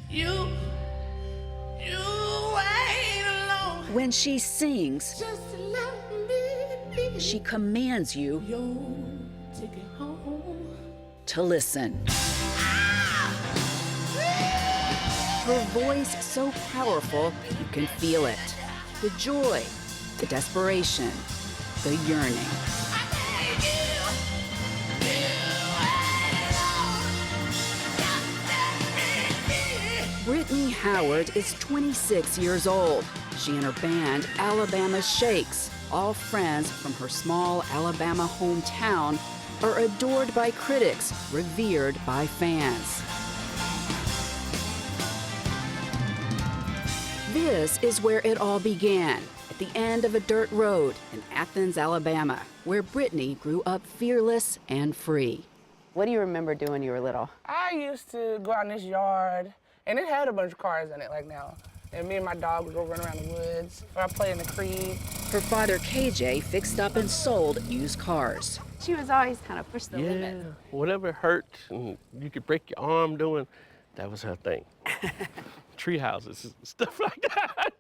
You ain't alone. When she sings, Just let me be she commands you your ticket home. to listen. Her voice so powerful, you can feel it. The joy, the desperation, the yearning. Brittany Howard is 26 years old. She and her band, Alabama Shakes, all friends from her small Alabama hometown, are adored by critics, revered by fans. This is where it all began, at the end of a dirt road in Athens, Alabama, where Brittany grew up fearless and free. What do you remember doing when you were little? I used to go out in this yard, and it had a bunch of cars in it like now. And me and my dog would go run around the woods, or I'd play in the creek. Her father, KJ, fixed up and sold used cars. She was always kind of push the limit. Whatever hurt and you could break your arm doing, that was her thing. Tree houses, stuff like that.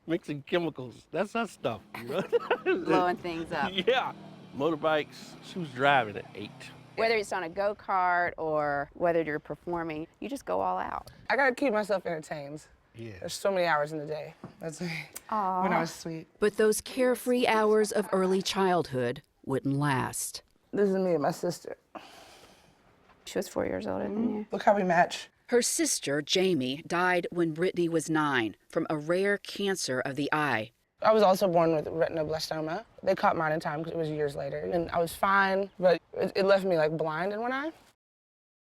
Mixing chemicals, that's her stuff. You know? Blowing things up. Yeah. Motorbikes, she was driving at 8. Whether it's on a go-kart or whether you're performing, you just go all out. I gotta keep myself entertained. Yeah. There's so many hours in the day. That's me. When I was sweet. But those carefree hours of early childhood wouldn't last. This is me and my sister. She was 4 years older than you. Look how we match. Her sister, Jamie, died when Brittany was 9 from a rare cancer of the eye. I was also born with retinoblastoma. They caught mine in time because it was years later. And I was fine, but it left me like blind in one eye.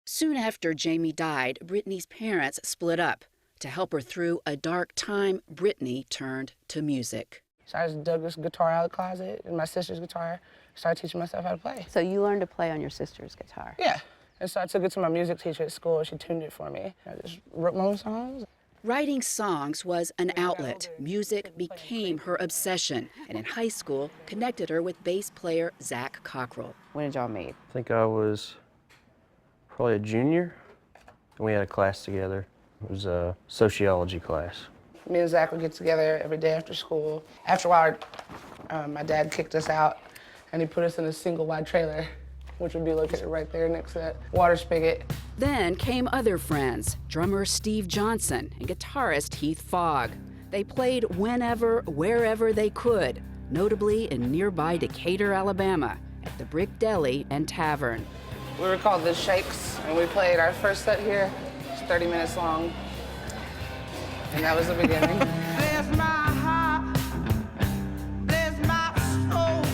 Soon after Jamie died, Brittany's parents split up. To help her through a dark time, Brittany turned to music. So I just dug this guitar out of the closet and my sister's guitar, started teaching myself how to play. So you learned to play on your sister's guitar? Yeah. And so I took it to my music teacher at school. She tuned it for me. I just wrote my own songs. Writing songs was an outlet. Music became her obsession, and in high school, connected her with bass player Zach Cockrell. When did y'all meet? I think I was probably a junior, and we had a class together. It was a sociology class. Me and Zach would get together every day after school. After a while, my dad kicked us out, and he put us in a single-wide trailer, which would be located right there next to that water spigot. Then came other friends, drummer Steve Johnson and guitarist Heath Fogg. They played whenever, wherever they could, notably in nearby Decatur, Alabama, at the Brick Deli and Tavern. We were called the Shakes, and we played our first set here. It's 30 minutes long, and that was the beginning. Bless my heart, bless my soul.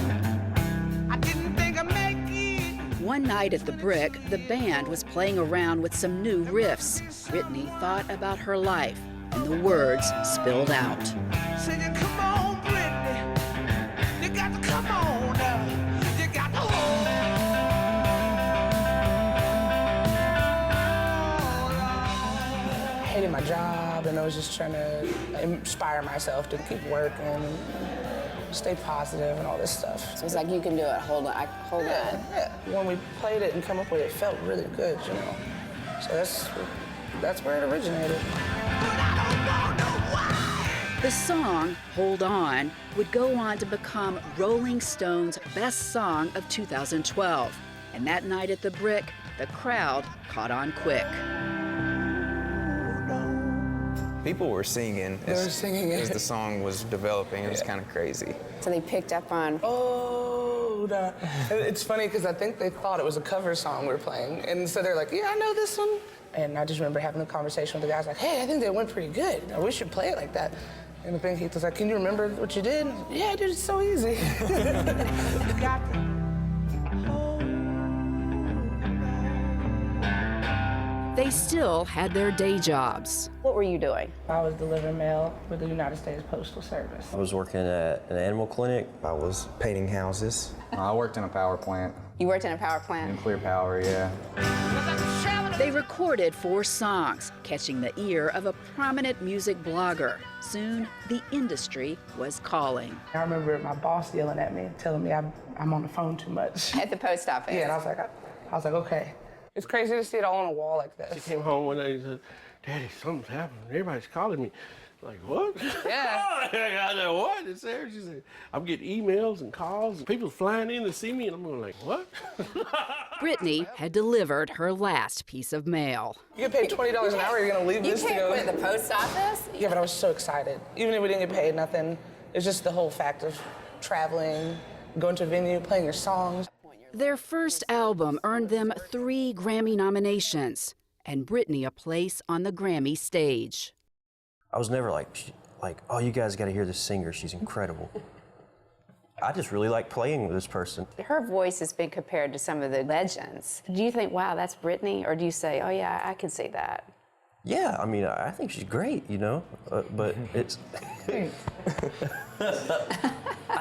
I didn't think I'd make it. One night at the Brick, the band was playing around with some new riffs. Brittany thought about her life, and the words spilled out. Singing, come on, Brittany. You got to come on now. You got to I hated my job, and I was just trying to inspire myself to keep working, stay positive, and all this stuff. So it's like, you can do it, hold on, hold on. Yeah. When we played it and come up with it, it felt really good, you know. So that's where it originated. The song, Hold On, would go on to become Rolling Stone's best song of 2012. And that night at the Brick, the crowd caught on quick. People were singing as the song was developing. It was kind of crazy. So they picked up on, Oh, it's funny because I think they thought it was a cover song we were playing. And so they're like, yeah, I know this one. And I just remember having a conversation with the guys like, hey, I think they went pretty good. We should play it like that. And the thing Heath was like, can you remember what you did? Yeah, dude, it's so easy. They still had their day jobs. what were you doing? I was delivering mail with the United States Postal Service. I was working at an animal clinic. I was painting houses. I worked in a power plant. You worked in a power plant? Nuclear power, yeah. They recorded 4 songs, catching the ear of a prominent music blogger. Soon, the industry was calling. I remember my boss yelling at me, telling me I'm on the phone too much. At the post office? Yeah, and I was like, okay. It's crazy to see it all on a wall like this. She came home one day and said, Daddy, something's happening. Everybody's calling me. Like, what? Yeah. I said, what? It's there. She said, I'm getting emails and calls, and people flying in to see me, and I'm going like, what? Brittany had delivered her last piece of mail. You get paid $20 an hour, you're gonna leave this to go. You can't quit the post office. Yeah, but I was so excited. Even if we didn't get paid nothing, it's just the whole fact of traveling, going to a venue, playing your songs. Their first album earned them 3 Grammy nominations, and Brittany a place on the Grammy stage. I was never like, oh, you guys got to hear this singer. She's incredible. I just really like playing with this person. Her voice has been compared to some of the legends. Do you think, wow, that's Brittany? Or do you say, oh yeah, I can see that? Yeah, I mean, I think she's great, you know, but it's, I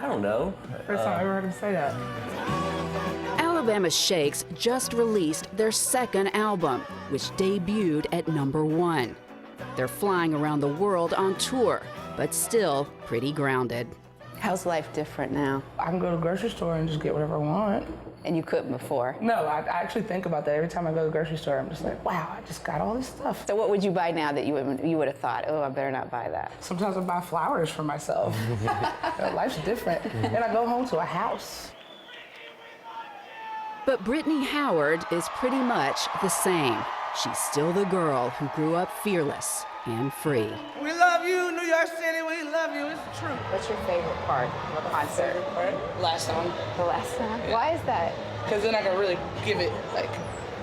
don't know. First time I ever heard him say that. Alabama Shakes just released their second album, which debuted at #1. They're flying around the world on tour, but still pretty grounded. How's life different now? I can go to the grocery store and just get whatever I want. And you couldn't before. No, I actually think about that every time I go to the grocery store. I'm just like, wow, I just got all this stuff. So what would you buy now that you would have thought, oh, I better not buy that? Sometimes I buy flowers for myself. Life's different. And I go home to a house. But Brittany Howard is pretty much the same. She's still the girl who grew up fearless and free. We love you, New York City, we love you, it's true. What's your favorite part of a concert? Last song. The last song? Why is that? Because then I can really give it, like,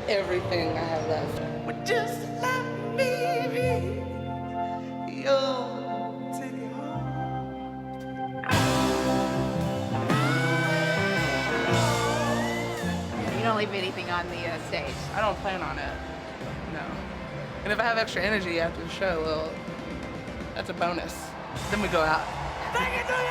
everything I have left. But just let me be your ticket home. You don't leave anything on the stage. I don't plan on it, no. And if I have extra energy after the show, well, that's a bonus. Then we go out. Thank you, New